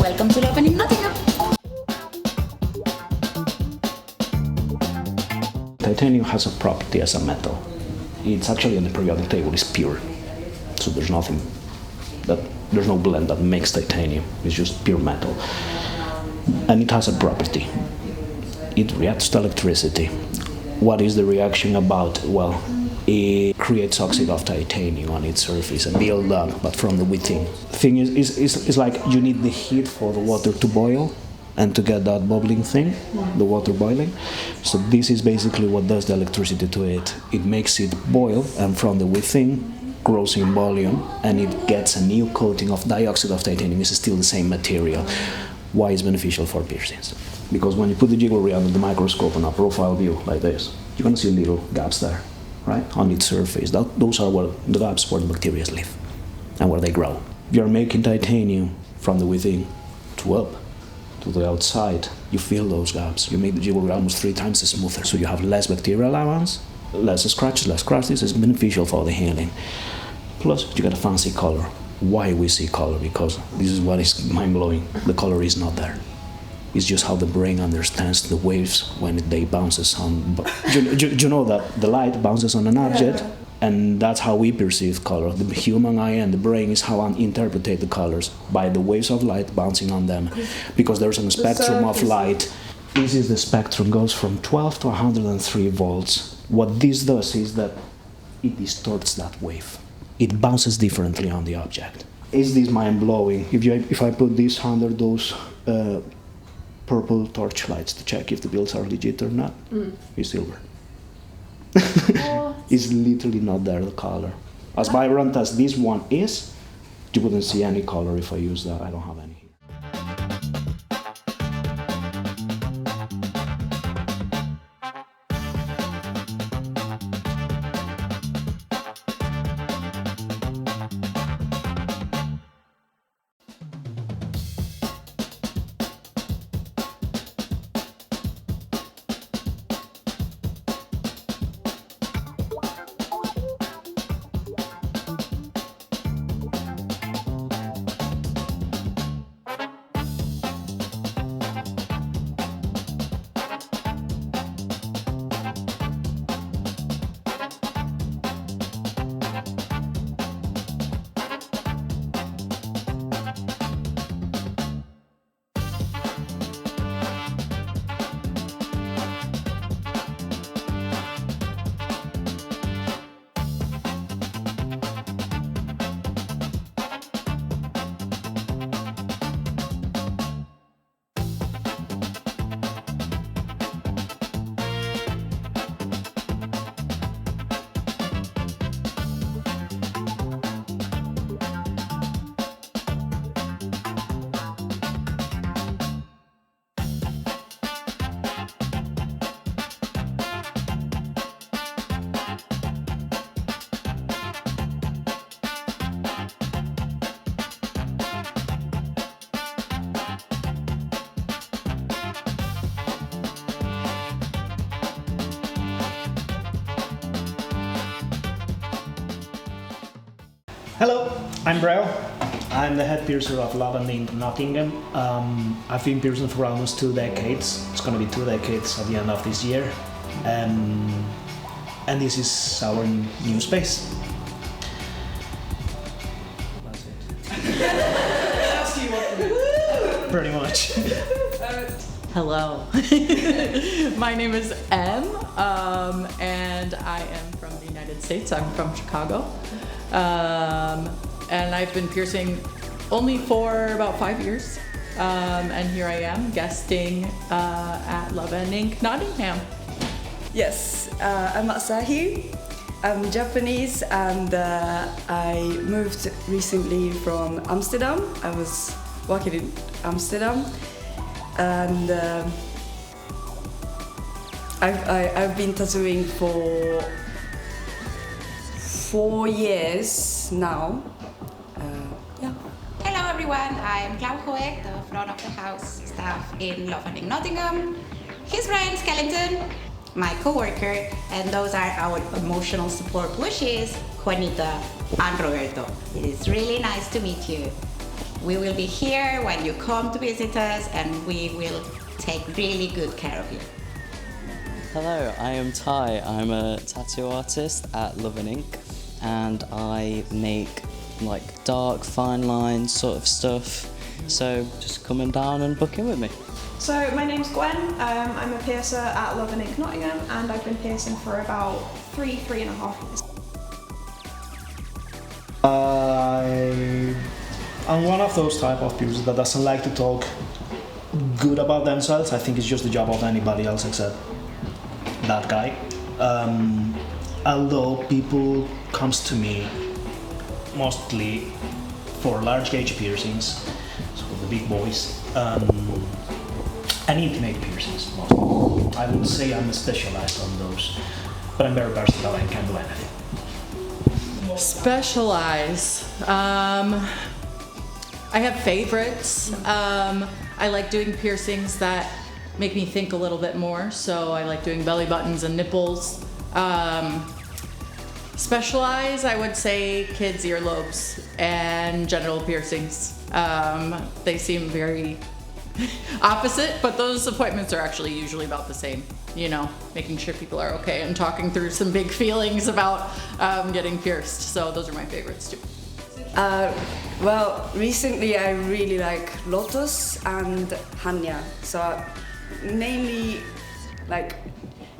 Welcome to Love in Nottingham. Titanium has a property as a metal. It's actually on the periodic table, it's pure. So there's no blend that makes titanium. It's just pure metal. And it has a property. It reacts to electricity. What is the reaction about? Well, it creates oxide of titanium on its surface, a build up, but from the within. The thing is like you need the heat for the water to boil and to get that bubbling thing, the water boiling. So this is basically what does the electricity to it. It makes it boil, and from the within grows in volume, and it gets a new coating of dioxide of titanium. It's still the same material. Why is beneficial for piercings? Because when you put the jiggle reel under the microscope on a profile view like this, you're going to see little gaps there, right, on its surface. Those are the gaps where the bacteria live and where they grow. If you're making titanium from the within to up, to the outside, you fill those gaps. You make the jiggle reel almost 3 times smoother, so you have less bacterial allowance, less scratches, less cracks. It's beneficial for the healing. Plus, you get a fancy color. Why we see color? Because this is what is mind-blowing. The color is not there. It's just how the brain understands the waves when they bounces on. You know that the light bounces on an object, and that's how we perceive color. The human eye and the brain is how I interpret the colors, by the waves of light bouncing on them, because there's a spectrum of light. This is the spectrum, goes from 12 to 103 volts. What this does is that it distorts that wave. It bounces differently on the object. Is this mind-blowing? If I put this under those purple torch lights to check if the builds are legit or not, it's silver. It's literally not there, the color. As vibrant as this one is, you wouldn't see any color if I use that. I don't have any here. Hello, I'm Breo. I'm the head piercer of Love in Nottingham. I've been piercing for almost 2 decades. It's going to be 2 decades at the end of this year. And this is our new space. That's it. Pretty much. Hello. My name is Em, and I am from the United States. I'm from Chicago. And I've been piercing only for about 5 years. And here I am guesting at Love Inc. Nottingham. Yes, I'm Asahi. I'm Japanese, and I moved recently from Amsterdam. I was working in Amsterdam, and I've been tattooing for 4 years now. Hello everyone, I'm Clau Hoek, the front of the house staff in Love in Nottingham. Here's Brian Skellington, my co-worker, and those are our emotional support bushes, Juanita and Roberto. It is really nice to meet you. We will be here when you come to visit us, and we will take really good care of you. Hello, I am Ty. I'm a tattoo artist at Love and Ink, and I make like dark, fine lines sort of stuff. So just coming down and book in with me. So my name's Gwen. I'm a piercer at Love and Ink Nottingham, and I've been piercing for about 3.5 years. I'm one of those type of people that doesn't like to talk good about themselves. I think it's just the job of anybody else except that guy. Although people comes to me mostly for large gauge piercings, so the big boys, and intimate piercings mostly. I would say I'm specialized on those, but I'm very versatile and can do anything. Specialize. I have favorites. I like doing piercings that make me think a little bit more, so I like doing belly buttons and nipples. Specialize, I would say kids' earlobes and genital piercings. They seem very opposite, but those appointments are actually usually about the same. You know, making sure people are okay and talking through some big feelings about getting pierced. So those are my favorites too. Well, recently I really like Lotus and Hanya. So mainly like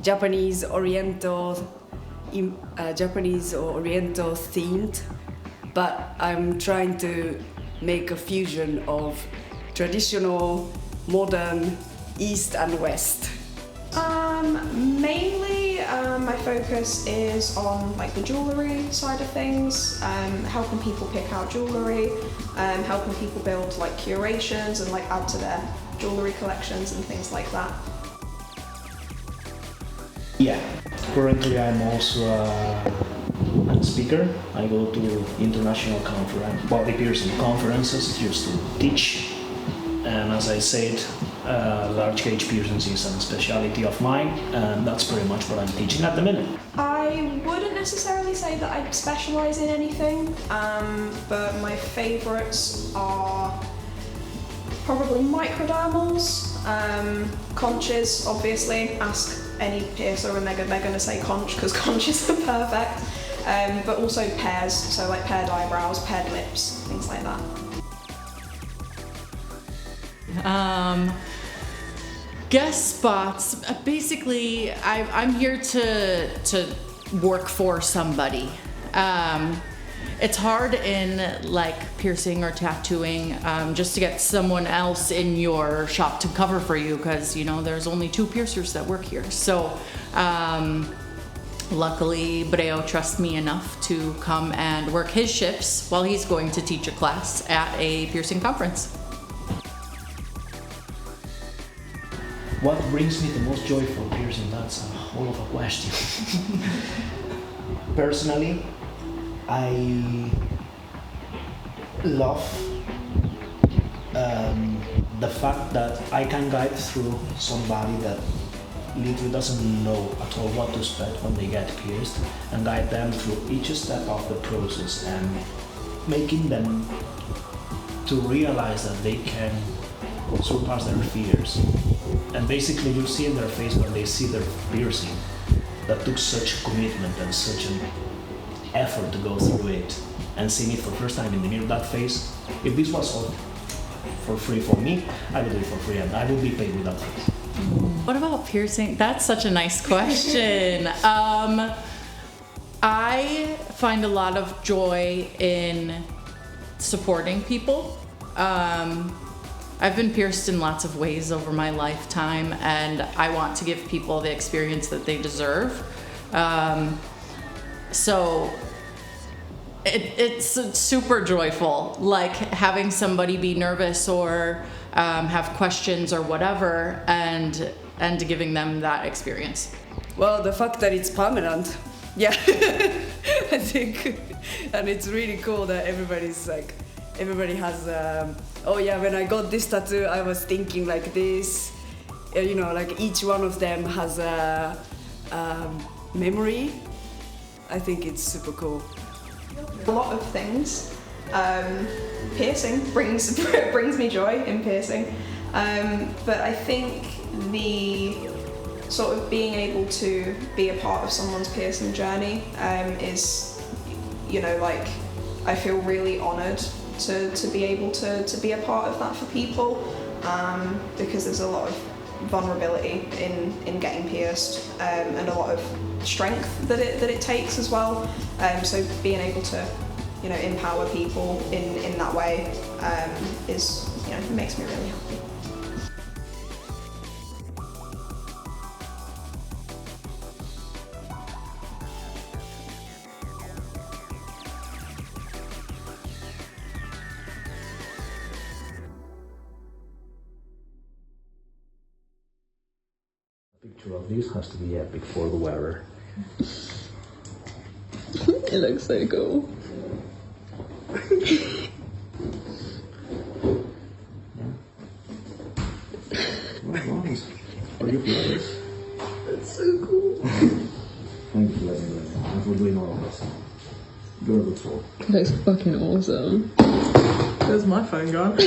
Japanese Oriental themed, but I'm trying to make a fusion of traditional, modern, East and West. Mainly, my focus is on like the jewellery side of things, helping people pick out jewellery, helping people build like curations and like add to their jewellery collections and things like that. Yeah, currently I'm also a speaker. I go to international body piercing conferences just to teach. And as I said, large gauge piercings is a speciality of mine, and that's pretty much what I'm teaching at the minute. I wouldn't necessarily say that I specialise in anything, but my favourites are probably microdermals, conches, obviously. Ask any piercer and they're going to say conch because conches are perfect, but also pairs, so like paired eyebrows, paired lips, things like that. Guest spots. Basically, I'm here to work for somebody. It's hard in like piercing or tattooing just to get someone else in your shop to cover for you because, you know, there's only 2 piercers that work here. So luckily, Breo trusts me enough to come and work his shifts while he's going to teach a class at a piercing conference. What brings me the most joy for piercing? That's a whole of a question. Personally, I love the fact that I can guide through somebody that literally doesn't know at all what to expect when they get pierced, and guide them through each step of the process and making them to realize that they can surpass their fears. And basically you see in their face when they see their piercing that took such commitment and such an effort to go through it, and seeing it for the first time in the mirror, that face, if this was all for free for me, I would do it for free and I would be paid with that face. What about piercing? That's such a nice question. I find a lot of joy in supporting people. I've been pierced in lots of ways over my lifetime, and I want to give people the experience that they deserve. So it's super joyful, like having somebody be nervous or have questions or whatever, and giving them that experience. Well, the fact that it's permanent, yeah, I think, and it's really cool that everybody has, oh yeah, when I got this tattoo, I was thinking like this, you know, like each one of them has a memory. I think it's super cool. A lot of things, Piercing brings me joy in piercing, but I think the sort of being able to be a part of someone's piercing journey is, you know, like, I feel really honoured to be able to be a part of that for people, because there's a lot of vulnerability in getting pierced, and a lot of strength that it takes as well. So being able to, you know, empower people in that way is, you know, makes me really happy. A picture of this has to be epic for the wearer. It looks so cool. Are you pleased? That's so cool. Thank you for letting me know, and for doing all of this. You're a good soul. That's fucking awesome. Where's my phone gone?